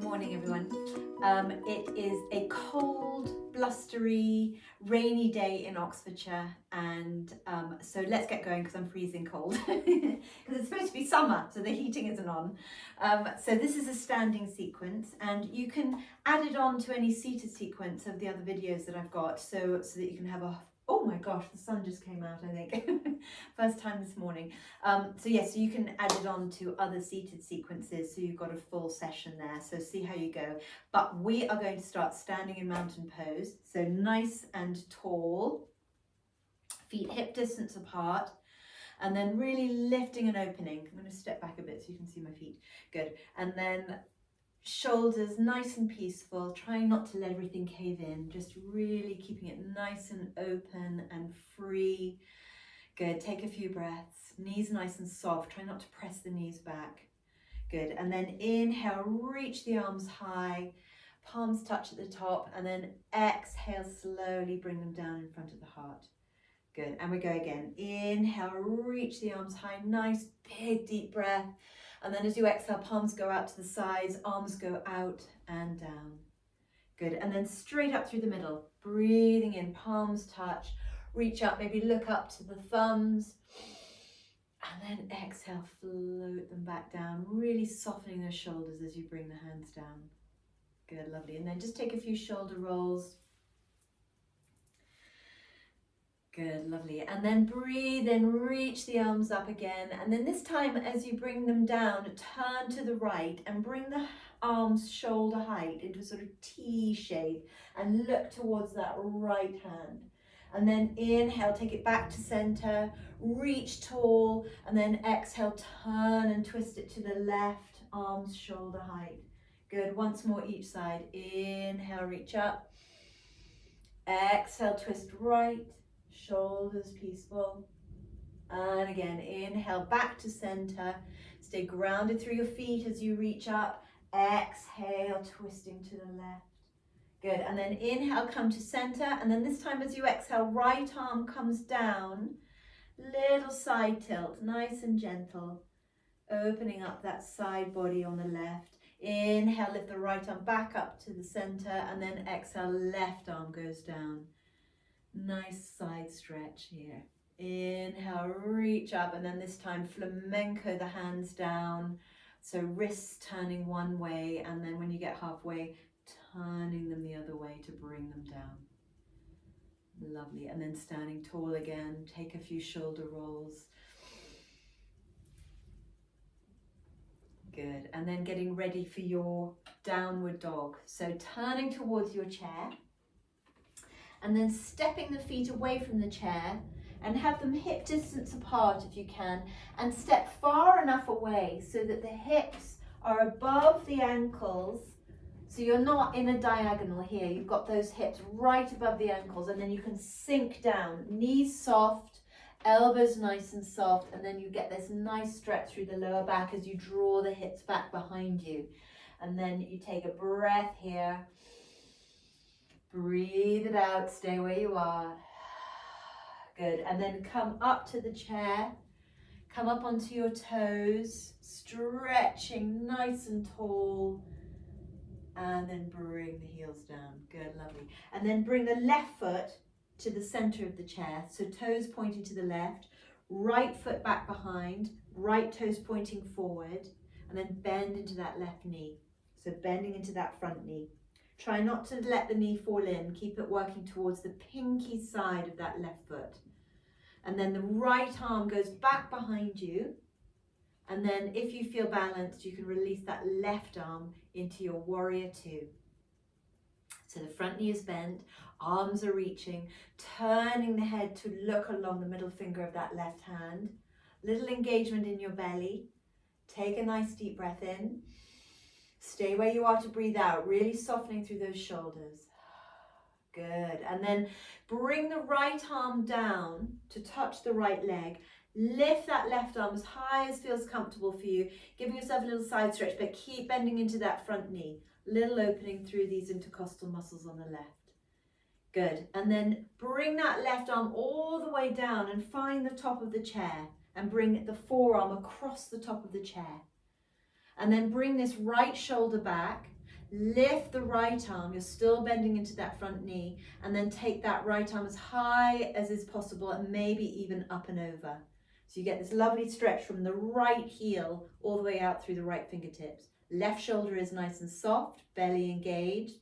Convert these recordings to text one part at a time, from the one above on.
morning, everyone. It is a cold, blustery, rainy day in Oxfordshire, and so let's get going because I'm freezing cold because it's supposed to be summer, so the heating isn't on. So this is a standing sequence, and you can add it on to any seated sequence of the other videos that I've got, so that you can have a. Oh my gosh, the sun just came out, I think. First time this morning. So you can add it on to other seated sequences, so you've got a full session there. So see how you go. But we are going to start standing in mountain pose. So nice and tall, feet hip distance apart, and then really lifting and opening. I'm going to step back a bit so you can see my feet. Good. And then shoulders nice and peaceful, trying not to let everything cave in, just really keeping it nice and open and free. Good, take a few breaths, knees nice and soft, try not to press the knees back. Good, and then inhale, reach the arms high, palms touch at the top, and then exhale, slowly bring them down in front of the heart. Good, and we go again. Inhale, reach the arms high, nice big deep breath. And then as you exhale, palms go out to the sides, arms go out and down. Good, and then straight up through the middle, breathing in, palms touch, reach up, maybe look up to the thumbs, and then exhale, float them back down, really softening those shoulders as you bring the hands down. Good, lovely, and then just take a few shoulder rolls. Good, lovely. And then breathe in, reach the arms up again. And then this time, as you bring them down, turn to the right and bring the arms shoulder height into a sort of T shape and look towards that right hand. And then inhale, take it back to center, reach tall, and then exhale, turn and twist it to the left, arms shoulder height. Good, once more each side. Inhale, reach up. Exhale, twist right. Shoulders peaceful, and again inhale back to center, stay grounded through your feet as you reach up. Exhale, twisting to the left. Good, and then inhale, come to center, and then this time as you exhale, right arm comes down, little side tilt, nice and gentle, opening up that side body on the left. Inhale, lift the right arm back up to the center, and then exhale, left arm goes down. Nice side stretch here. Inhale, reach up, and then this time flamenco the hands down. So wrists turning one way, and then when you get halfway, turning them the other way to bring them down. Lovely. And then standing tall again, take a few shoulder rolls. Good. And then getting ready for your downward dog. So turning towards your chair, and then stepping the feet away from the chair and have them hip distance apart if you can, and step far enough away so that the hips are above the ankles, so you're not in a diagonal here. You've got those hips right above the ankles, and then you can sink down, knees soft, elbows nice and soft, and then you get this nice stretch through the lower back as you draw the hips back behind you. And then you take a breath here. Breathe it out, stay where you are. Good, and then come up to the chair, come up onto your toes, stretching nice and tall, and then bring the heels down. Good, lovely. And then bring the left foot to the center of the chair, so toes pointing to the left, right foot back behind, right toes pointing forward, and then bend into that left knee. So bending into that front knee. Try not to let the knee fall in. Keep it working towards the pinky side of that left foot. And then the right arm goes back behind you. And then if you feel balanced, you can release that left arm into your warrior two. So the front knee is bent, arms are reaching, turning the head to look along the middle finger of that left hand. Little engagement in your belly. Take a nice deep breath in. Stay where you are to breathe out, really softening through those shoulders. Good. And then bring the right arm down to touch the right leg. Lift that left arm as high as feels comfortable for you, giving yourself a little side stretch, but keep bending into that front knee. Little opening through these intercostal muscles on the left. Good. And then bring that left arm all the way down and find the top of the chair, and bring the forearm across the top of the chair. And then bring this right shoulder back, Lift the right arm, you're still bending into that front knee, and then take that right arm as high as is possible and maybe even up and over. So you get this lovely stretch from the right heel all the way out through the right fingertips. Left shoulder is nice and soft, belly engaged.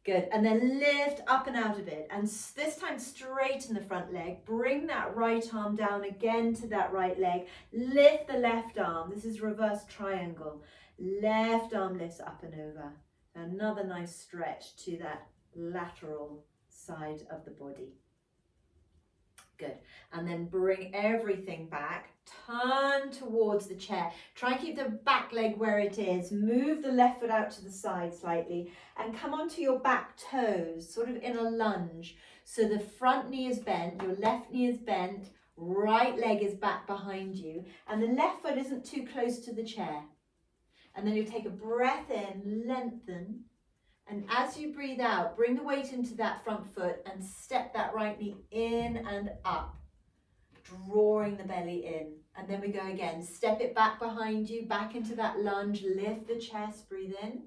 Good, and then lift up and out of it, and this time straighten the front leg. Bring that right arm down again to that right leg. Lift the left arm. This is reverse triangle. Left arm lifts up and over. Another nice stretch to that lateral side of the body. Good, and then bring everything back. Turn towards the chair. Try and keep the back leg where it is. Move the left foot out to the side slightly and come onto your back toes, sort of in a lunge. So the front knee is bent, your left knee is bent, right leg is back behind you, and the left foot isn't too close to the chair. And then you take a breath in, lengthen, and as you breathe out, bring the weight into that front foot and step that right knee in and up, drawing the belly in. And then we go again. Step it back behind you, back into that lunge. Lift the chest, breathe in.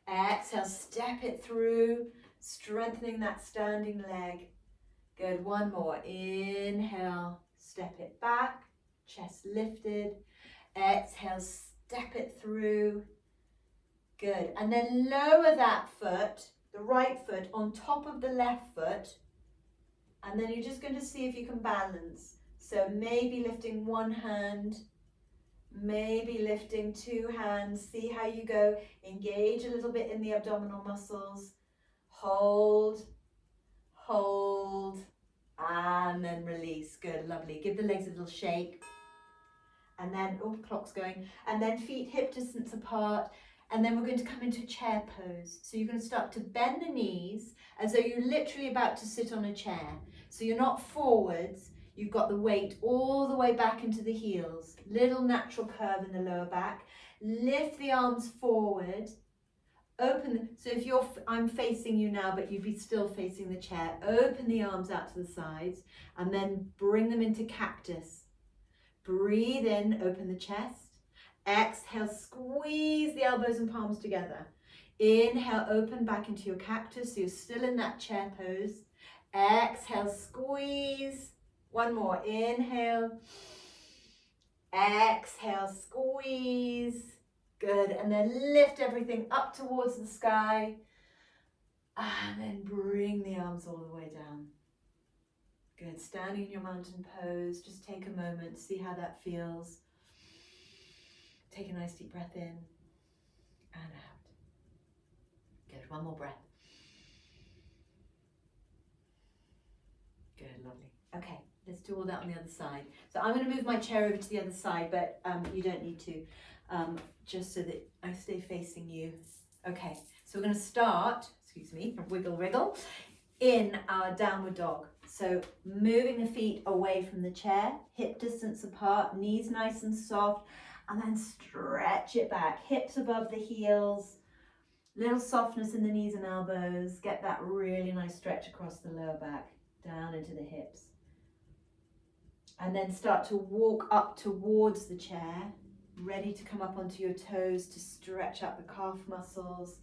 Exhale, step it through, strengthening that standing leg. Good, one more. Inhale, step it back, chest lifted. Exhale, step it through. Good, and then lower that foot, the right foot, on top of the left foot, and then you're just going to see if you can balance. So maybe lifting one hand, maybe lifting two hands. See how you go. Engage a little bit in the abdominal muscles. Hold, hold, and then release. Good, lovely. Give the legs a little shake. And then, oh, clock's going. And then feet hip distance apart. And then we're going to come into chair pose. So you're going to start to bend the knees as though you're literally about to sit on a chair. So you're not forwards, you've got the weight all the way back into the heels. Little natural curve in the lower back. Lift the arms forward. Open, so if I'm facing you now, but you'd be still facing the chair. Open the arms out to the sides and then bring them into cactus. Breathe in, open the chest. Exhale, squeeze the elbows and palms together. Inhale, open back into your cactus, so you're still in that chair pose. Exhale, squeeze. One more, inhale. Exhale, squeeze. Good, and then lift everything up towards the sky. And then bring the arms all the way down. Good, standing in your mountain pose, just take a moment, see how that feels. Take a nice deep breath in and out. Good, one more breath. Good, lovely. Okay, let's do all that on the other side. So I'm going to move my chair over to the other side, but you don't need to, just so that I stay facing you. Okay, so we're going to start, wiggle, wriggle, in our downward dog. So moving the feet away from the chair, hip distance apart, knees nice and soft, and then stretch it back, hips above the heels, little softness in the knees and elbows. Get that really nice stretch across the lower back, down into the hips. And then start to walk up towards the chair, ready to come up onto your toes to stretch out the calf muscles,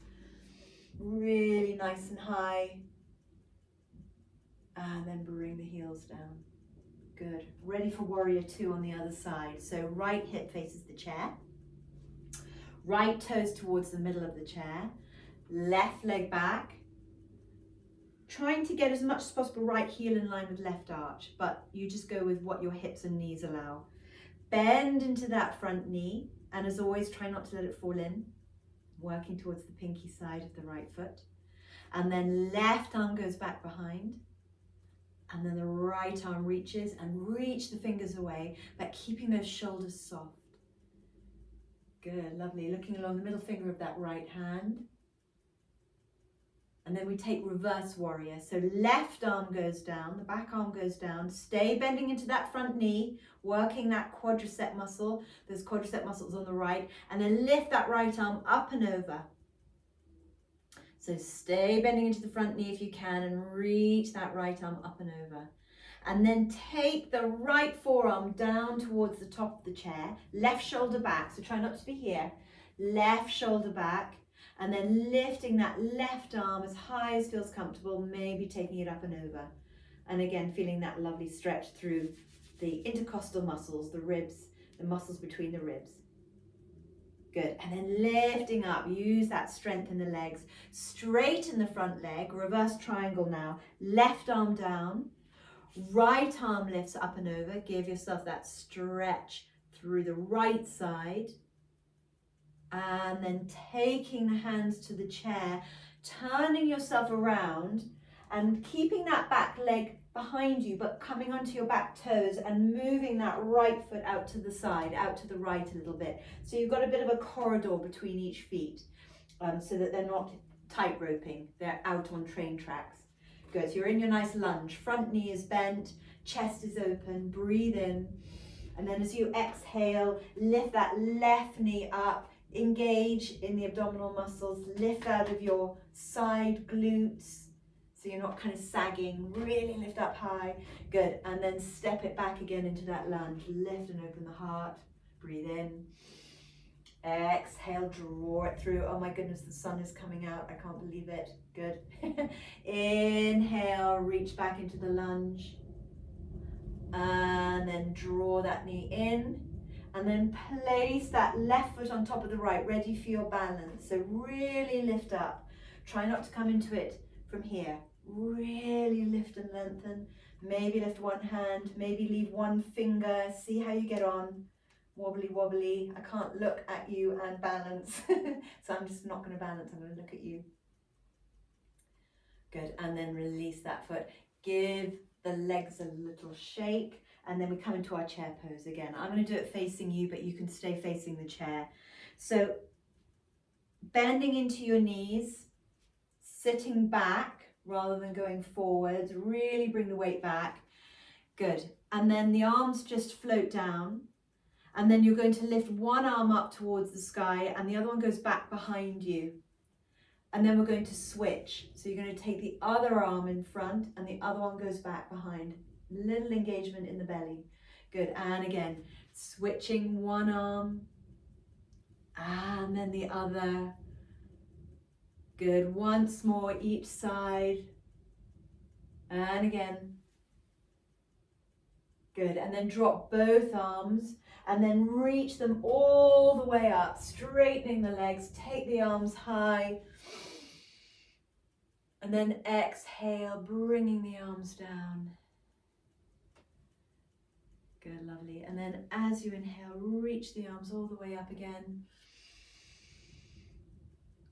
really nice and high. And then bring the heels down. Good. Ready for warrior two on the other side. So right hip faces the chair. Right toes towards the middle of the chair. Left leg back. Trying to get as much as possible right heel in line with left arch, but you just go with what your hips and knees allow. Bend into that front knee, and as always, try not to let it fall in. Working towards the pinky side of the right foot. And then left arm goes back behind. And then the right arm reaches and reach the fingers away, but keeping those shoulders soft. Good, lovely. Looking along the middle finger of that right hand. And then we take reverse warrior. So left arm goes down, the back arm goes down. Stay bending into that front knee, working that quadricep muscle. Those quadricep muscles on the right. And then lift that right arm up and over. So stay bending into the front knee if you can and reach that right arm up and over. And then take the right forearm down towards the top of the chair, left shoulder back, so try not to be here. Left shoulder back, And then lifting that left arm as high as feels comfortable, maybe taking it up and over. And again, feeling that lovely stretch through the intercostal muscles, the ribs, the muscles between the ribs. Good, and then lifting up, use that strength in the legs. Straighten the front leg, reverse triangle now. Left arm down, right arm lifts up and over. Give yourself that stretch through the right side. And then taking the hands to the chair, turning yourself around and keeping that back leg behind you, but coming onto your back toes and moving that right foot out to the side, out to the right a little bit. So you've got a bit of a corridor between each feet, so that they're not tight roping, they're out on train tracks. Good, so you're in your nice lunge, front knee is bent, chest is open, breathe in. And then as you exhale, lift that left knee up, engage in the abdominal muscles, lift out of your side glutes, so you're not kind of sagging, really lift up high. Good, and then step it back again into that lunge, lift and open the heart, breathe in. Exhale, draw it through. Oh my goodness, the sun is coming out, I can't believe it. Good. Inhale, reach back into the lunge. And then draw that knee in. And then place that left foot on top of the right, ready for your balance. So really lift up. Try not to come into it from here. Really lift and lengthen. Maybe lift one hand, maybe leave one finger. See how you get on. Wobbly, wobbly. I can't look at you and balance. So I'm just not going to balance. I'm going to look at you. Good. And then release that foot. Give the legs a little shake. And then we come into our chair pose again. I'm going to do it facing you, but you can stay facing the chair. So bending into your knees, sitting back rather than going forwards. Really bring the weight back. Good. And then the arms just float down. And then you're going to lift one arm up towards the sky and the other one goes back behind you. And then we're going to switch. So you're going to take the other arm in front and the other one goes back behind. Little engagement in the belly. Good, and again, switching one arm and then the other. Good, once more each side. And again. Good, and then drop both arms and then reach them all the way up, straightening the legs, take the arms high. And then exhale, bringing the arms down. Good, lovely. And then as you inhale, reach the arms all the way up again.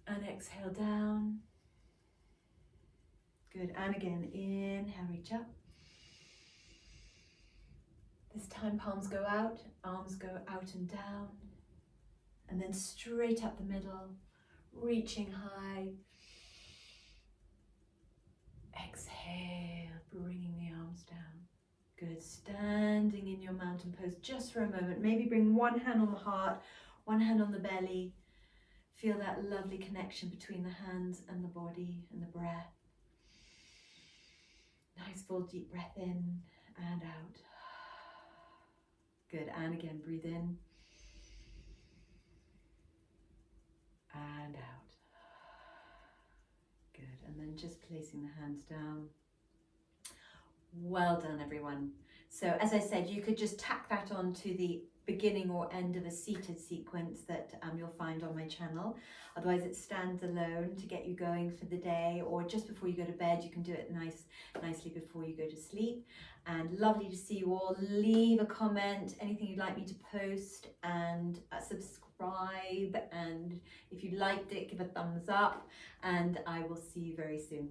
And exhale down. Good, and again, inhale, reach up. This time palms go out, arms go out and down. And then straight up the middle, reaching high. Exhale, bringing the arms down. Good, standing in your mountain pose just for a moment. Maybe bring one hand on the heart, one hand on the belly. Feel that lovely connection between the hands and the body and the breath. Nice full deep breath in and out. Good, and again, breathe in and out. Good, and then just placing the hands down. Well done, everyone. So as I said, you could just tack that on to the beginning or end of a seated sequence that you'll find on my channel. Otherwise it stands alone to get you going for the day, or just before you go to bed. You can do it nicely before you go to sleep. And lovely to see you all. Leave a comment, anything you'd like me to post, and subscribe, and if you liked it, give a thumbs up, and I will see you very soon.